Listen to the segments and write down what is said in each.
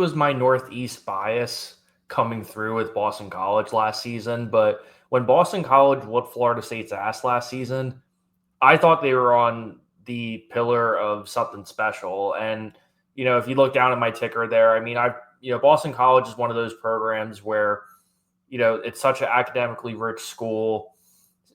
was my Northeast bias coming through with Boston College last season, but when Boston College whooped Florida State's ass last season, I thought they were on the pillar of something special. And, if you look down at my ticker there, Boston College is one of those programs where, it's such an academically rich school,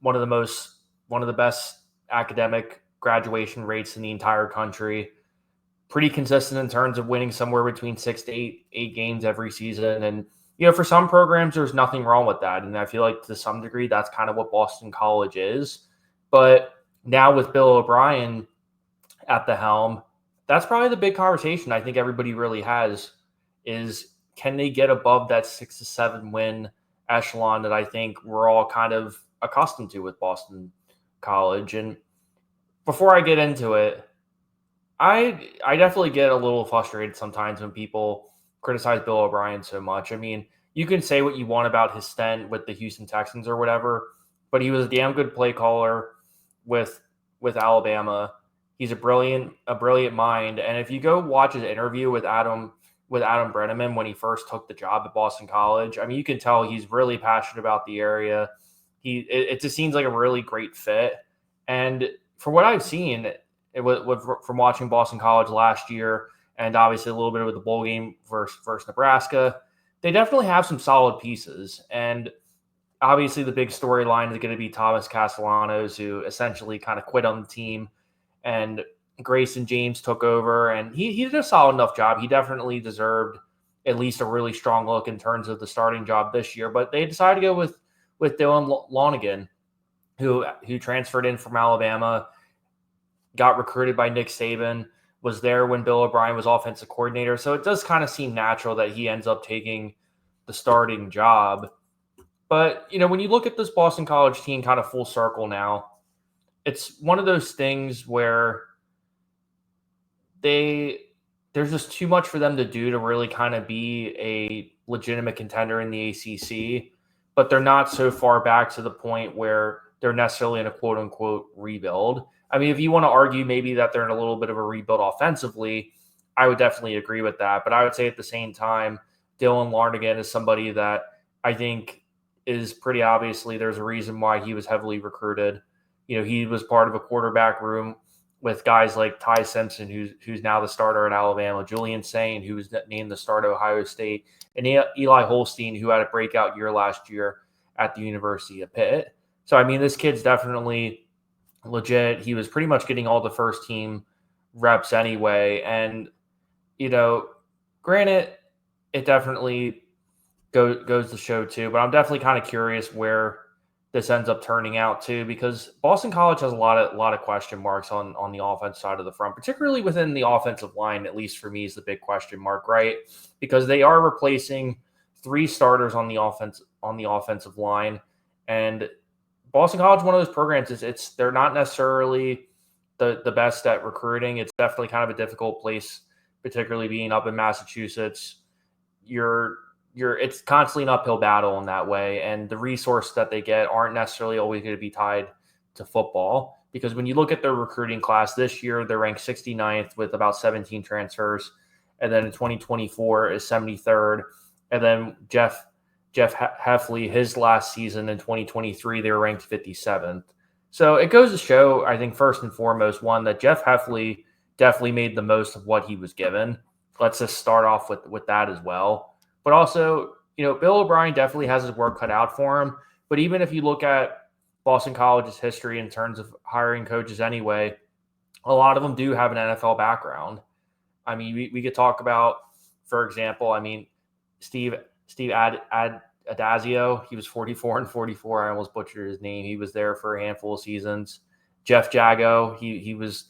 one of the best academic graduation rates in the entire country, pretty consistent in terms of winning somewhere between 6 to 8 games every season. And, for some programs, there's nothing wrong with that. And I feel like to some degree, that's kind of what Boston College is. But now with Bill O'Brien at the helm, that's probably the big conversation I think everybody really has is, can they get above that 6 to 7 win echelon that I think we're all kind of accustomed to with Boston College? And before I get into it, I definitely get a little frustrated sometimes when people criticize Bill O'Brien so much. I mean, you can say what you want about his stint with the Houston Texans or whatever, but he was a damn good play caller with Alabama. He's a brilliant mind. And if you go watch his interview with Adam Brenneman when he first took the job at Boston College, I mean, you can tell he's really passionate about the area. It just seems like a really great fit. And from what I've seen, from watching Boston College last year, and obviously a little bit of the bowl game versus Nebraska, they definitely have some solid pieces. And obviously the big storyline is going to be Thomas Castellanos, who essentially kind of quit on the team, and Grayson James took over, and he did a solid enough job. He definitely deserved at least a really strong look in terms of the starting job this year. But they decided to go with Dylan Lonergan, who transferred in from Alabama, got recruited by Nick Saban, was there when Bill O'Brien was offensive coordinator. So it does kind of seem natural that he ends up taking the starting job. But, when you look at this Boston College team kind of full circle now, it's one of those things where there's just too much for them to do to really kind of be a legitimate contender in the ACC, but they're not so far back to the point where they're necessarily in a quote unquote rebuild. I mean, if you want to argue maybe that they're in a little bit of a rebuild offensively, I would definitely agree with that. But I would say at the same time, Dylan Lonergan is somebody that I think is pretty obviously there's a reason why he was heavily recruited. He was part of a quarterback room with guys like Ty Simpson, who's now the starter at Alabama, Julian Sain, who was named the starter at Ohio State, and Eli Holstein, who had a breakout year last year at the University of Pitt. So, I mean, this kid's definitely legit. He was pretty much getting all the first team reps anyway. And, granted, it definitely goes to show too, but I'm definitely kind of curious where this ends up turning out too, because Boston College has a lot of question marks on the offense side of the front, particularly within the offensive line. At least for me, is the big question mark, right? Because they are replacing 3 starters on the offensive line, and Boston College, one of those programs, they're not necessarily the best at recruiting. It's definitely kind of a difficult place, particularly being up in Massachusetts. It's constantly an uphill battle in that way, and the resources that they get aren't necessarily always going to be tied to football, because when you look at their recruiting class this year, they're ranked 69th with about 17 transfers, and then in 2024 is 73rd, and then Jeff Heffley, his last season in 2023, they were ranked 57th. So it goes to show, I think, first and foremost, one, that Jeff Heffley definitely made the most of what he was given. Let's just start off with that as well. But also, Bill O'Brien definitely has his work cut out for him. But even if you look at Boston College's history in terms of hiring coaches anyway, a lot of them do have an NFL background. I mean, we could talk about, for example, Steve Adazio, he was 44 and 44. I almost butchered his name. He was there for a handful of seasons. Jeff Jago, he was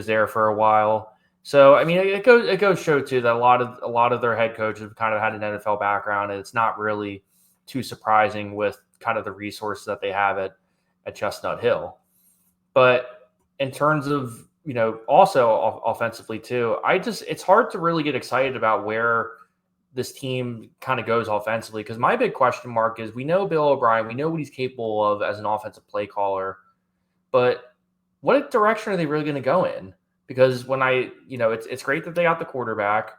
there for a while. So, I mean, it goes to show too that a lot of their head coaches have kind of had an NFL background, and it's not really too surprising with kind of the resources that they have at Chestnut Hill. But in terms of, also offensively too, it's hard to really get excited about where this team kind of goes offensively, because my big question mark is, we know Bill O'Brien, we know what he's capable of as an offensive play caller, but what direction are they really going to go in? Because when it's great that they got the quarterback.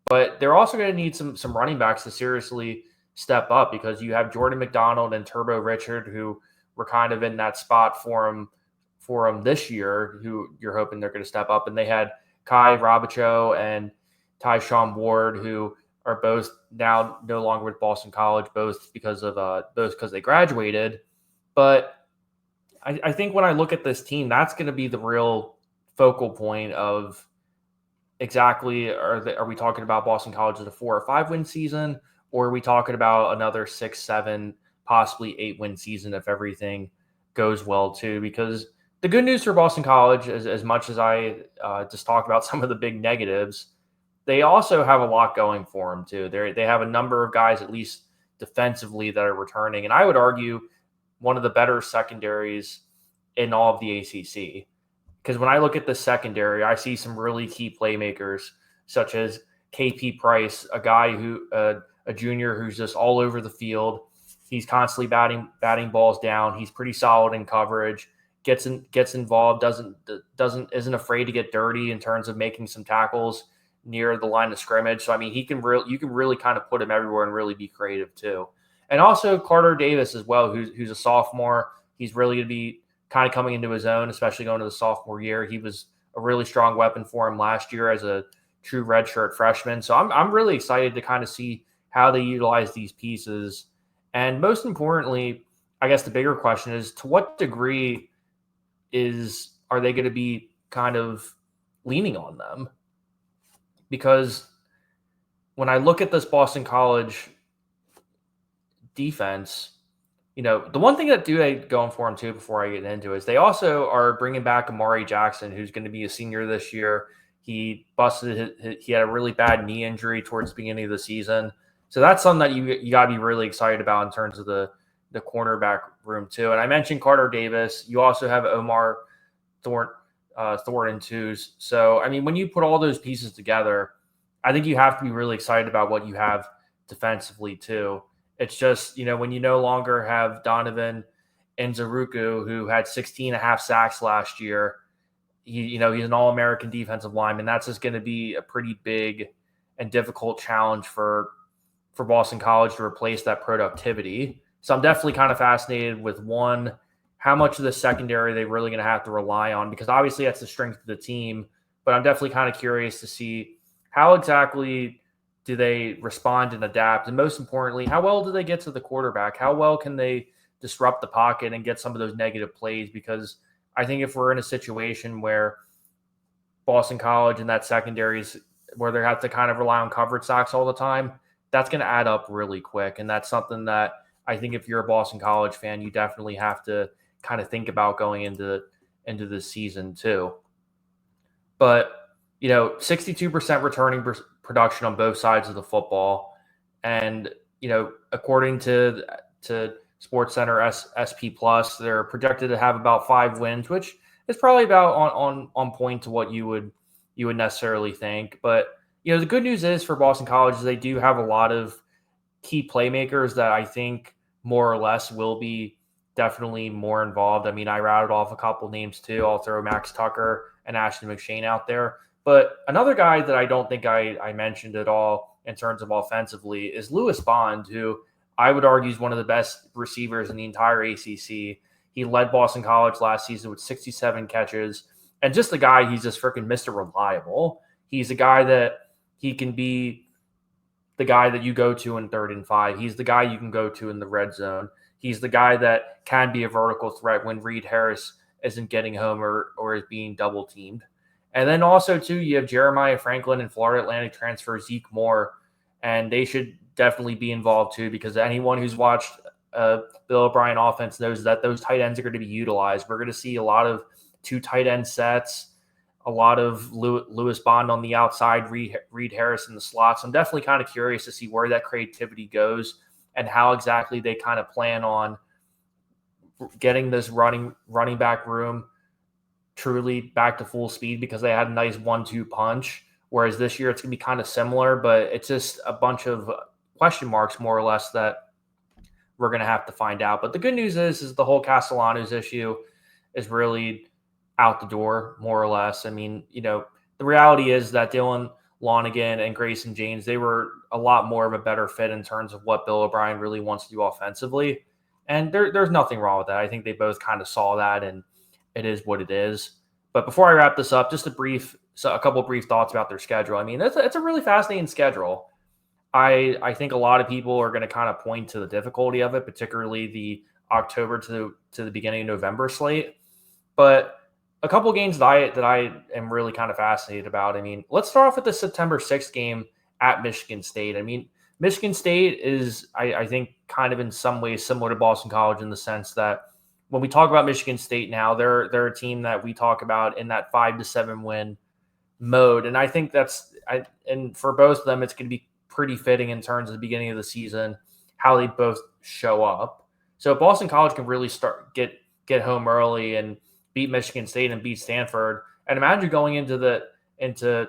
But they're also going to need some running backs to seriously step up, because you have Jordan McDonald and Turbo Richard, who were kind of in that spot for him this year, who you're hoping they're going to step up. And they had Kai Robichaux and Tyshawn Ward, who are both now no longer with Boston College, both because they graduated. But I think when I look at this team, that's going to be the real focal point of exactly, are we talking about Boston College as a 4 or 5 win season, or are we talking about another 6, 7, possibly 8 win season if everything goes well too? Because the good news for Boston College, as much as I just talked about some of the big negatives, they also have a lot going for them too. They have a number of guys, at least defensively, that are returning, and I would argue one of the better secondaries in all of the ACC. Because when I look at the secondary, I see some really key playmakers, such as KP Price, a guy who a junior who's just all over the field. He's constantly batting balls down. He's pretty solid in coverage. Gets involved. Isn't afraid to get dirty in terms of making some tackles near the line of scrimmage. So I mean, you can really kind of put him everywhere and really be creative too. And also Carter Davis as well, who's a sophomore. He's really going to be kind of coming into his own, especially going to the sophomore year. He was a really strong weapon for him last year as a true redshirt freshman. So I'm really excited to kind of see how they utilize these pieces. And most importantly, I guess the bigger question is, to what degree are they going to be kind of leaning on them? Because when I look at this Boston College defense, the one thing that do going for them too, before I get into it, is they also are bringing back Amari Jackson, who's going to be a senior this year. He he had a really bad knee injury towards the beginning of the season. So that's something that you got to be really excited about in terms of the cornerback room too. And I mentioned Carter Davis. You also have Omar Thornton too. So, I mean, when you put all those pieces together, I think you have to be really excited about what you have defensively too. It's just, when you no longer have Donovan Nzaruku, who had 16 and a half sacks last year, he's an All-American defensive lineman. That's just going to be a pretty big and difficult challenge for Boston College to replace that productivity. So I'm definitely kind of fascinated with, one, how much of the secondary they're really going to have to rely on, because obviously that's the strength of the team. But I'm definitely kind of curious to see how exactly do they respond and adapt? And most importantly, how well do they get to the quarterback? How well can they disrupt the pocket and get some of those negative plays? Because I think if we're in a situation where Boston College and that secondary is where they have to kind of rely on coverage sacks all the time, that's going to add up really quick. And that's something that I think if you're a Boston College fan, you definitely have to kind of think about going into this season too. But 62% returning production on both sides of the football, and according to SportsCenter SP Plus, they're projected to have about 5 wins, which is probably about on point to what you would necessarily think. But the good news is for Boston College is they do have a lot of key playmakers that I think more or less will be definitely more involved. I mean, I rattled off a couple names too. I'll throw Max Tucker and Ashton McShane out there. But another guy that I don't think I mentioned at all in terms of offensively is Lewis Bond, who I would argue is one of the best receivers in the entire ACC. He led Boston College last season with 67 catches. And just the guy, he's just freaking Mr. Reliable. He's a guy that he can be the guy that you go to in 3rd and 5. He's the guy you can go to in the red zone. He's the guy that can be a vertical threat when Reed Harris isn't getting home or is being double teamed. And then also, too, you have Jeremiah Franklin and Florida Atlantic transfer Zeke Moore, and they should definitely be involved, too, because anyone who's watched Bill O'Brien offense knows that those tight ends are going to be utilized. We're going to see a lot of 2 tight end sets, a lot of Lewis Bond on the outside, Reed Harris in the slots. I'm definitely kind of curious to see where that creativity goes and how exactly they kind of plan on getting this running back room truly back to full speed, because they had a nice 1-2 punch, whereas this year it's going to be kind of similar, but it's just a bunch of question marks more or less that we're going to have to find out. But the good news is the whole Castellanos issue is really out the door, more or less. I mean, the reality is that Dylan Lonergan and Grayson James, they were a lot more of a better fit in terms of what Bill O'Brien really wants to do offensively. And there's nothing wrong with that. I think they both kind of saw that, and it is what it is. But before I wrap this up, just a couple of brief thoughts about their schedule. I mean, it's a really fascinating schedule. I think a lot of people are going to kind of point to the difficulty of it, particularly the October to the beginning of November slate. But a couple of games that I am really kind of fascinated about. I mean, let's start off with the September 6th game at Michigan State. I mean, Michigan State is, I think, kind of in some ways similar to Boston College in the sense that when we talk about Michigan State now, they're a team that we talk about in that 5-7 win mode. And I think and for both of them, it's going to be pretty fitting in terms of the beginning of the season, how they both show up. So if Boston College can really get home early and beat Michigan State and beat Stanford, and imagine going into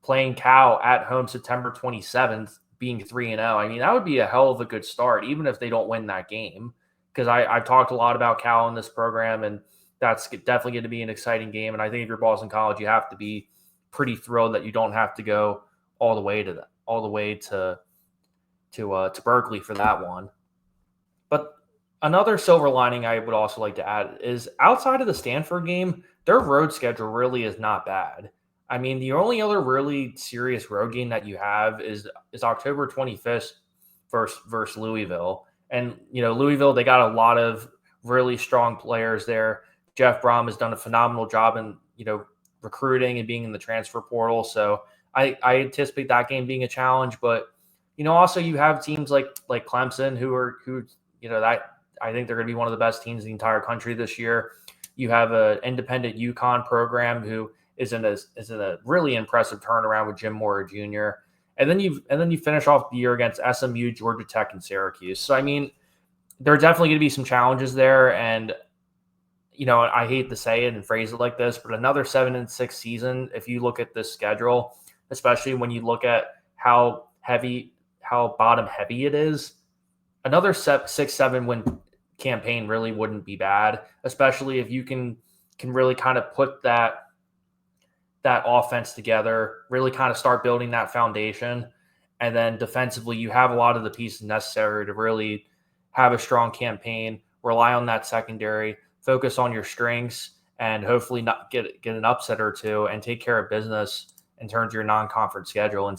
playing Cal at home September 27th, being 3-0. I mean, that would be a hell of a good start, even if they don't win that game. Because I've talked a lot about Cal in this program, and that's definitely going to be an exciting game. And I think if you're Boston College, you have to be pretty thrilled that you don't have to go all the way to Berkeley for that one. But another silver lining I would also like to add is outside of the Stanford game, their road schedule really is not bad. I mean, the only other really serious road game that you have is October 25th versus Louisville. And, Louisville, they got a lot of really strong players there. Jeff Brom has done a phenomenal job in, recruiting and being in the transfer portal. So I anticipate that game being a challenge. But, also you have teams like Clemson who that I think they're going to be one of the best teams in the entire country this year. You have an independent UConn program who is in a really impressive turnaround with Jim Mora Jr. And then you finish off the year against SMU, Georgia Tech, and Syracuse. So I mean, there are definitely going to be some challenges there. And I hate to say it and phrase it like this, but another 7-6 season, if you look at this schedule, especially when you look at how bottom heavy it is, another 6-7 win campaign really wouldn't be bad, especially if you can really kind of put that offense together, really kind of start building that foundation. And then defensively, you have a lot of the pieces necessary to really have a strong campaign, rely on that secondary, focus on your strengths, and hopefully not get an upset or two and take care of business in terms of your non-conference schedule and see